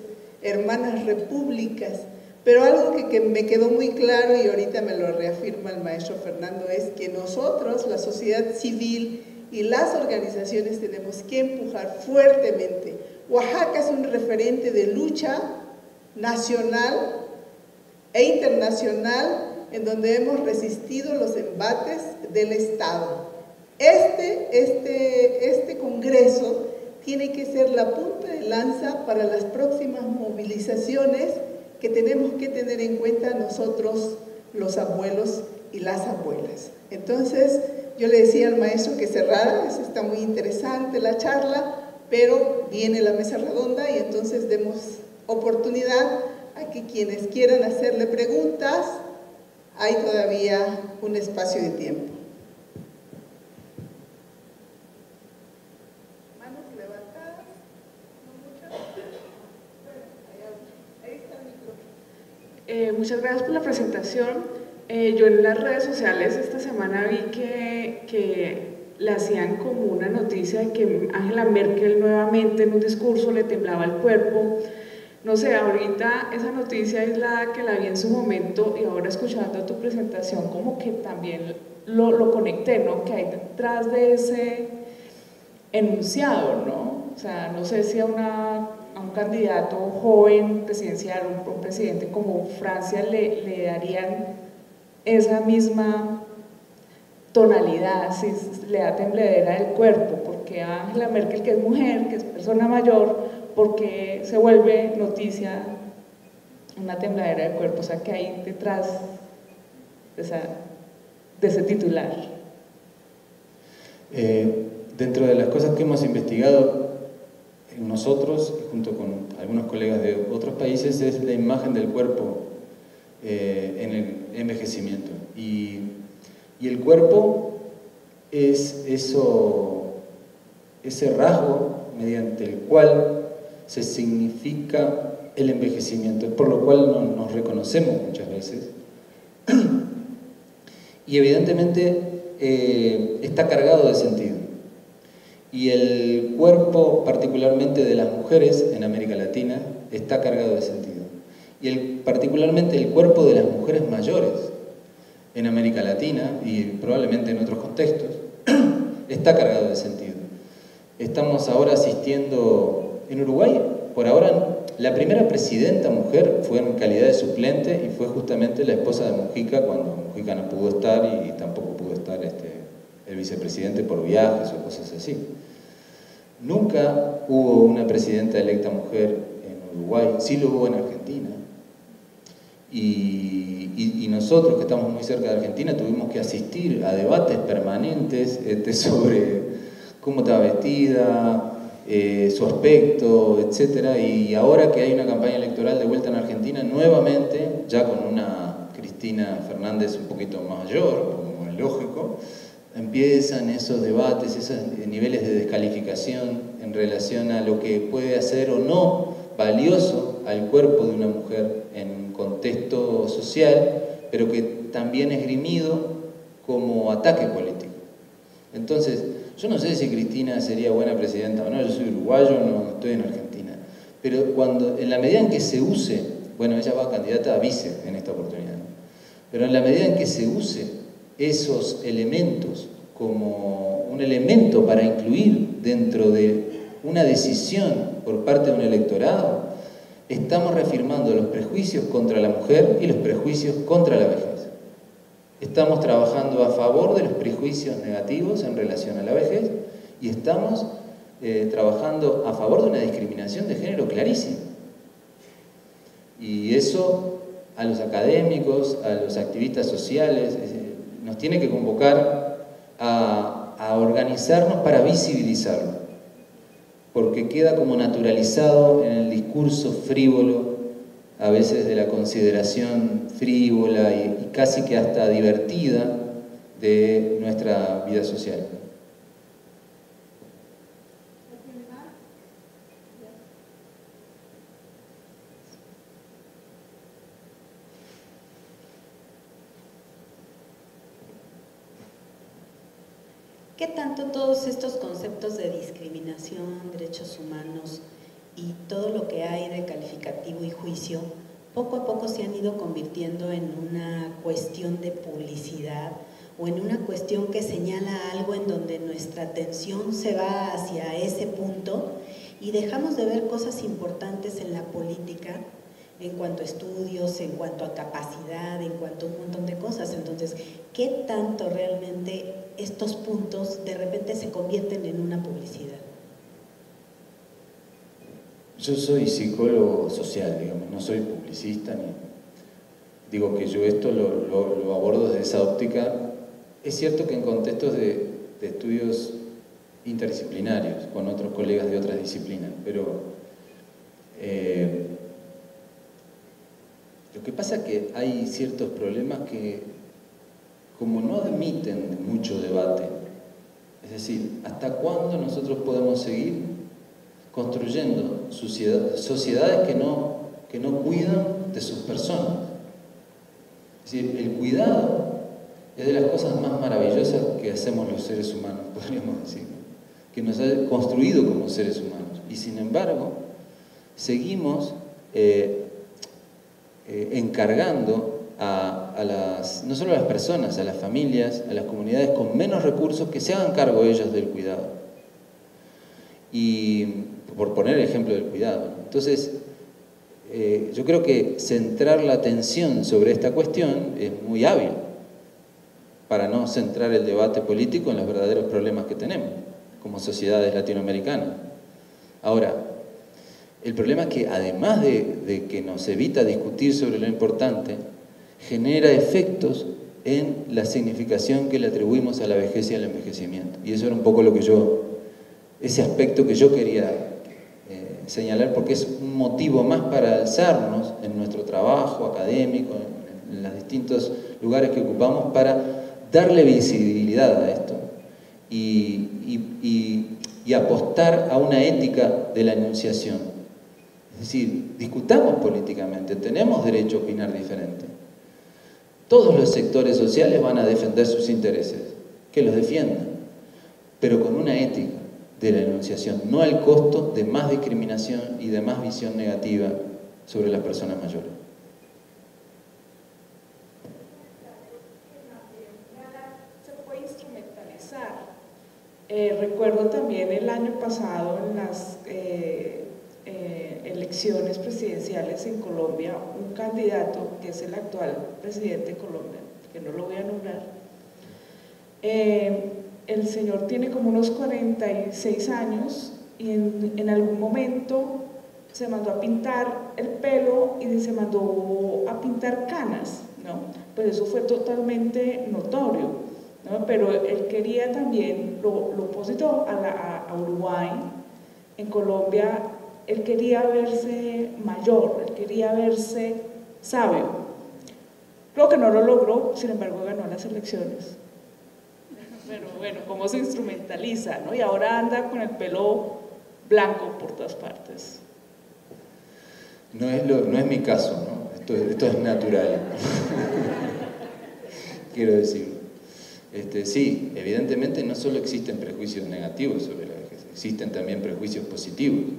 hermanas repúblicas. Pero algo que me quedó muy claro y ahorita me lo reafirma el maestro Fernando es que nosotros, la sociedad civil y las organizaciones tenemos que empujar fuertemente. Oaxaca es un referente de lucha nacional e internacional en donde hemos resistido los embates del Estado. Este Congreso tiene que ser la punta de lanza para las próximas movilizaciones que tenemos que tener en cuenta nosotros, los abuelos y las abuelas. Entonces, yo le decía al maestro que cerrara, está muy interesante la charla, pero viene la mesa redonda y entonces demos oportunidad a que quienes quieran hacerle preguntas, hay todavía un espacio de tiempo. Manos levantadas, no muchas. Ahí está el micrófono. Muchas gracias por la presentación. Yo en las redes sociales esta semana vi que le hacían como una noticia de que Angela Merkel nuevamente en un discurso le temblaba el cuerpo. No sé, ahorita esa noticia aislada que la vi en su momento y ahora escuchando tu presentación como que también lo conecté, ¿no? Que hay detrás de ese enunciado, ¿no? O sea, no sé si a un candidato joven presidencial, un presidente como Francia le darían esa misma tonalidad, si le da tembladera del cuerpo, porque a Angela Merkel, que es mujer, que es persona mayor, porque se vuelve noticia una tembladera del cuerpo, o sea, que hay detrás de ese titular. Dentro de las cosas que hemos investigado nosotros, junto con algunos colegas de otros países, es la imagen del cuerpo en el envejecimiento. Y el cuerpo es ese rasgo mediante el cual se significa el envejecimiento, por lo cual nos reconocemos muchas veces. Y evidentemente está cargado de sentido. Y el cuerpo, particularmente de las mujeres en América Latina, está cargado de sentido. Y particularmente el cuerpo de las mujeres mayores en América Latina y probablemente en otros contextos, está cargado de sentido. Estamos ahora asistiendo en Uruguay, por ahora, la primera presidenta mujer fue en calidad de suplente y fue justamente la esposa de Mujica cuando Mujica no pudo estar y tampoco pudo estar el vicepresidente por viajes o cosas así. Nunca hubo una presidenta electa mujer en Uruguay, sí lo hubo en Argentina. Y nosotros, que estamos muy cerca de Argentina, tuvimos que asistir a debates permanentes sobre cómo estaba vestida, su aspecto, etc. Y ahora que hay una campaña electoral de vuelta en Argentina, nuevamente, ya con una Cristina Fernández un poquito mayor, como es lógico, empiezan esos debates, esos niveles de descalificación en relación a lo que puede hacer o no valioso al cuerpo de una mujer en un contexto social, pero que también es esgrimido como ataque político. Entonces, yo no sé si Cristina sería buena presidenta o no, yo soy uruguayo, no estoy en Argentina, Pero en la medida en que se use, bueno, ella va candidata a vice en esta oportunidad, ¿no? Pero en la medida en que se use esos elementos como un elemento para incluir dentro de una decisión por parte de un electorado, estamos reafirmando los prejuicios contra la mujer y los prejuicios contra la vejez. Estamos trabajando a favor de los prejuicios negativos en relación a la vejez y estamos trabajando a favor de una discriminación de género clarísima. Y eso a los académicos, a los activistas sociales, nos tiene que convocar a organizarnos para visibilizarlo, porque queda como naturalizado en el discurso frívolo, a veces de la consideración frívola y casi que hasta divertida de nuestra vida social. ¿Qué tanto todos estos conceptos de discriminación, derechos humanos y todo lo que hay de calificativo y juicio, poco a poco se han ido convirtiendo en una cuestión de publicidad o en una cuestión que señala algo en donde nuestra atención se va hacia ese punto y dejamos de ver cosas importantes en la política en cuanto a estudios, en cuanto a capacidad, en cuanto a un montón de cosas? Entonces, ¿qué tanto realmente estos puntos de repente se convierten en una publicidad? Yo soy psicólogo social, digamos, no soy publicista, ni digo que yo esto lo abordo desde esa óptica. Es cierto que en contextos de estudios interdisciplinarios, con otros colegas de otras disciplinas, pero lo que pasa es que hay ciertos problemas que, como no admiten mucho debate, es decir, ¿hasta cuándo nosotros podemos seguir construyendo sociedades que no cuidan de sus personas? Es decir, el cuidado es de las cosas más maravillosas que hacemos los seres humanos, podríamos decir, que nos ha construido como seres humanos. Y sin embargo, seguimos encargando no solo a las personas, a las familias, a las comunidades con menos recursos, que se hagan cargo ellos del cuidado. Y por poner el ejemplo del cuidado, ¿no? Entonces, yo creo que centrar la atención sobre esta cuestión es muy hábil para no centrar el debate político en los verdaderos problemas que tenemos como sociedades latinoamericanas. Ahora, el problema es que además de que nos evita discutir sobre lo importante, genera efectos en la significación que le atribuimos a la vejez y al envejecimiento. Y eso era un poco ese aspecto que yo quería señalar, porque es un motivo más para alzarnos en nuestro trabajo académico, en los distintos lugares que ocupamos, para darle visibilidad a esto y apostar a una ética de la enunciación. Es decir, discutamos políticamente, tenemos derecho a opinar diferente. Todos los sectores sociales van a defender sus intereses, que los defiendan, pero con una ética de la enunciación, no al costo de más discriminación y de más visión negativa sobre las personas mayores. Se puede instrumentalizar. Recuerdo también el año pasado en las elecciones presidenciales en Colombia, un candidato que es el actual presidente de Colombia, que no lo voy a nombrar, el señor tiene como unos 46 años y en algún momento se mandó a pintar el pelo y se mandó a pintar canas, ¿no? Pues eso fue totalmente notorio, ¿no? Pero él quería también, lo opositó a Uruguay. En Colombia él quería verse mayor, él quería verse sabio. Creo que no lo logró, sin embargo ganó las elecciones. Pero bueno, cómo se instrumentaliza, ¿no? Y ahora anda con el pelo blanco por todas partes. No es mi caso, ¿no? Esto es natural. Quiero decir, sí, evidentemente no solo existen prejuicios negativos sobre la vejez, existen también prejuicios positivos.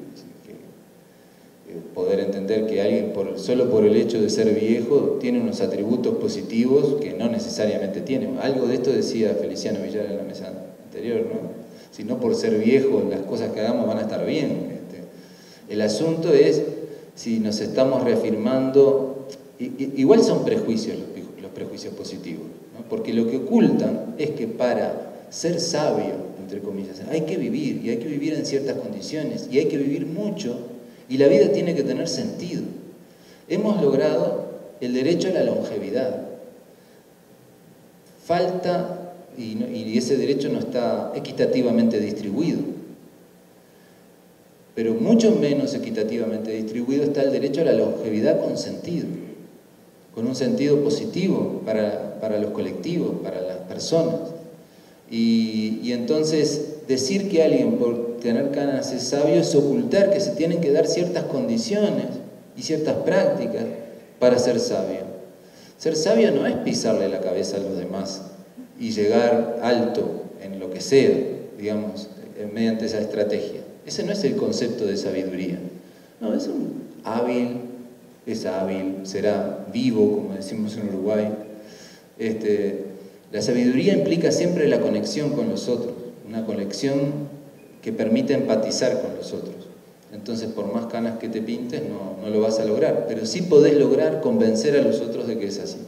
poder entender que alguien solo por el hecho de ser viejo tiene unos atributos positivos que no necesariamente tiene. Algo de esto decía Feliciano Villar en la mesa anterior, ¿no? Si no por ser viejo las cosas que hagamos van a estar bien. El asunto es si nos estamos reafirmando, igual son prejuicios los prejuicios positivos, ¿no? Porque lo que ocultan es que para ser sabio, entre comillas, hay que vivir, y hay que vivir en ciertas condiciones, y hay que vivir mucho, y la vida tiene que tener sentido. Hemos logrado el derecho a la longevidad. Falta, y ese derecho no está equitativamente distribuido, pero mucho menos equitativamente distribuido está el derecho a la longevidad con sentido, con un sentido positivo para los colectivos, para las personas. Y entonces decir que alguien por tener canas es sabio es ocultar que se tienen que dar ciertas condiciones y ciertas prácticas para ser sabio. Ser sabio no es pisarle la cabeza a los demás y llegar alto en lo que sea, digamos, mediante esa estrategia. Ese no es el concepto de sabiduría. No, es hábil, será vivo, como decimos en Uruguay. La sabiduría implica siempre la conexión con los otros, una conexión que permite empatizar con los otros. Entonces, por más canas que te pintes, no lo vas a lograr, pero sí podés lograr convencer a los otros de que es así.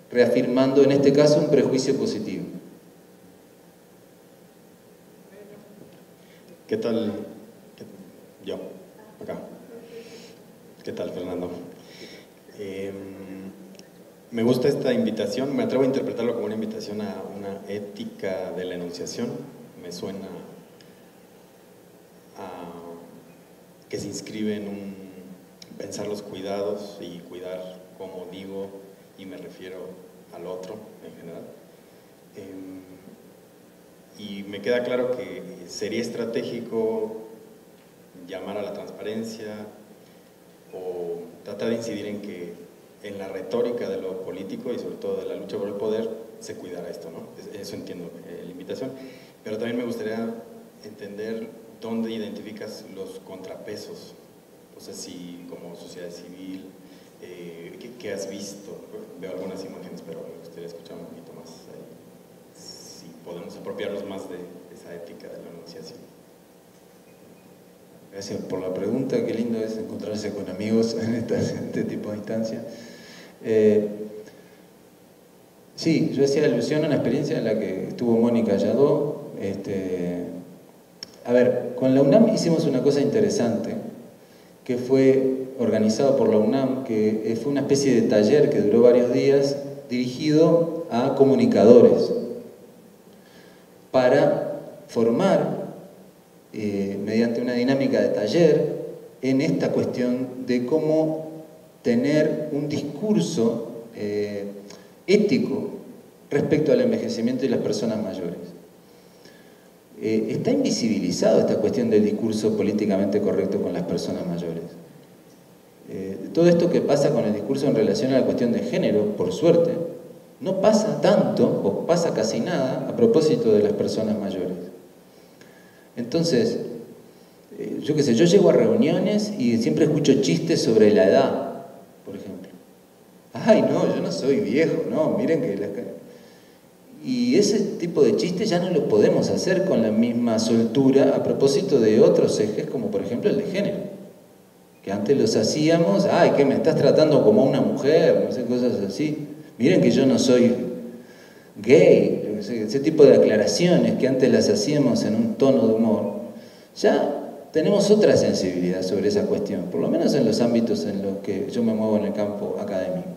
Reafirmando, en este caso, un prejuicio positivo. ¿Qué tal? Yo, acá. ¿Qué tal, Fernando? Me gusta esta invitación, me atrevo a interpretarlo como una invitación a una ética de la enunciación. Me suena a que se inscribe en un pensar los cuidados y cuidar cómo digo y me refiero al otro en general. Y me queda claro que sería estratégico llamar a la transparencia o tratar de incidir en la retórica de lo político y sobre todo de la lucha por el poder se cuidara esto, ¿no? Eso entiendo la invitación, pero también me gustaría entender dónde identificas los contrapesos, o sea, si como sociedad civil, ¿qué has visto? Veo algunas imágenes, pero me gustaría escuchar un poquito más ahí, si podemos apropiarnos más de esa ética de la enunciación. Gracias por la pregunta, qué lindo es encontrarse con amigos en este tipo de instancias. Sí, yo hacía alusión a una experiencia en la que estuvo Mónica Yadó. A ver, con la UNAM hicimos una cosa interesante, que fue organizado por la UNAM, que fue una especie de taller que duró varios días, dirigido a comunicadores, para formar, mediante una dinámica de taller, en esta cuestión de cómo tener un discurso ético respecto al envejecimiento y las personas mayores. Está invisibilizado esta cuestión del discurso políticamente correcto con las personas mayores. Todo esto que pasa con el discurso en relación a la cuestión de género, por suerte, no pasa tanto o pasa casi nada a propósito de las personas mayores. Entonces, yo qué sé, yo llego a reuniones y siempre escucho chistes sobre la edad, por ejemplo. Ay, no, yo no soy viejo, no, miren que... Y ese tipo de chistes ya no lo podemos hacer con la misma soltura a propósito de otros ejes, como por ejemplo el de género. Que antes los hacíamos, ay, ¿qué me estás tratando como una mujer? No sé, cosas así. Miren que yo no soy gay, ese tipo de aclaraciones que antes las hacíamos en un tono de humor. Ya tenemos otra sensibilidad sobre esa cuestión, por lo menos en los ámbitos en los que yo me muevo en el campo académico.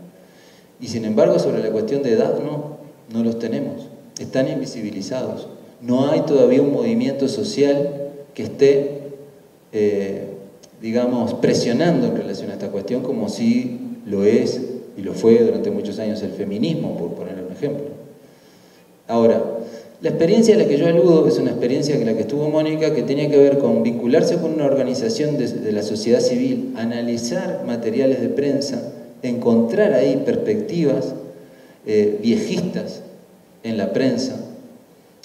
Y sin embargo, sobre la cuestión de edad, no los tenemos, están invisibilizados. No hay todavía un movimiento social que esté, digamos, presionando en relación a esta cuestión, como si lo es y lo fue durante muchos años el feminismo, por poner un ejemplo. Ahora, la experiencia a la que yo aludo es una experiencia que la que estuvo Mónica, que tenía que ver con vincularse con una organización de la sociedad civil, analizar materiales de prensa, encontrar ahí perspectivas viejistas en la prensa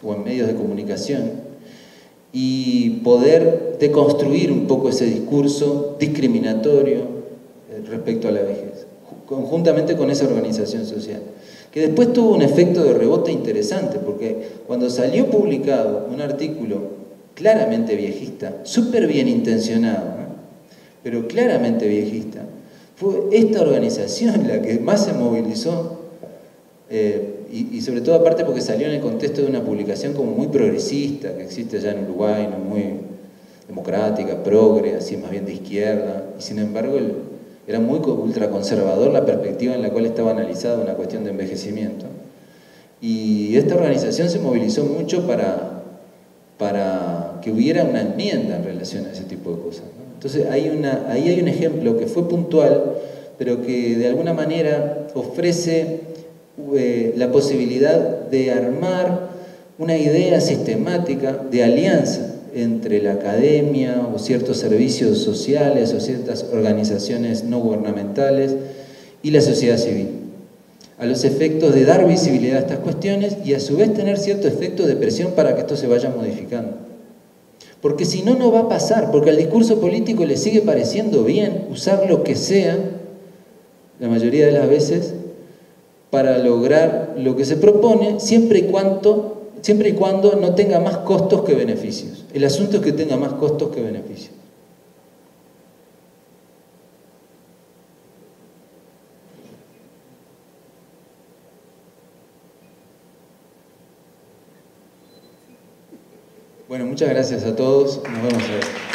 o en medios de comunicación y poder deconstruir un poco ese discurso discriminatorio respecto a la vejez, conjuntamente con esa organización social, que después tuvo un efecto de rebote interesante, porque cuando salió publicado un artículo claramente viejista, súper bien intencionado, ¿no?, pero claramente viejista, fue esta organización la que más se movilizó, y sobre todo aparte porque salió en el contexto de una publicación como muy progresista, que existe allá en Uruguay, ¿no?, muy democrática, progre, así más bien de izquierda, y sin embargo era muy ultraconservador la perspectiva en la cual estaba analizada una cuestión de envejecimiento. Y esta organización se movilizó mucho para que hubiera una enmienda en relación a ese tipo de cosas, ¿no? Entonces ahí hay un ejemplo que fue puntual, pero que de alguna manera ofrece la posibilidad de armar una idea sistemática de alianza entre la academia o ciertos servicios sociales o ciertas organizaciones no gubernamentales y la sociedad civil, a los efectos de dar visibilidad a estas cuestiones y a su vez tener cierto efecto de presión para que esto se vaya modificando. Porque si no, no va a pasar, porque al discurso político le sigue pareciendo bien usar lo que sea, la mayoría de las veces, para lograr lo que se propone, siempre y cuando no tenga más costos que beneficios. El asunto es que tenga más costos que beneficios. Bueno, muchas gracias a todos. Nos vemos a ver.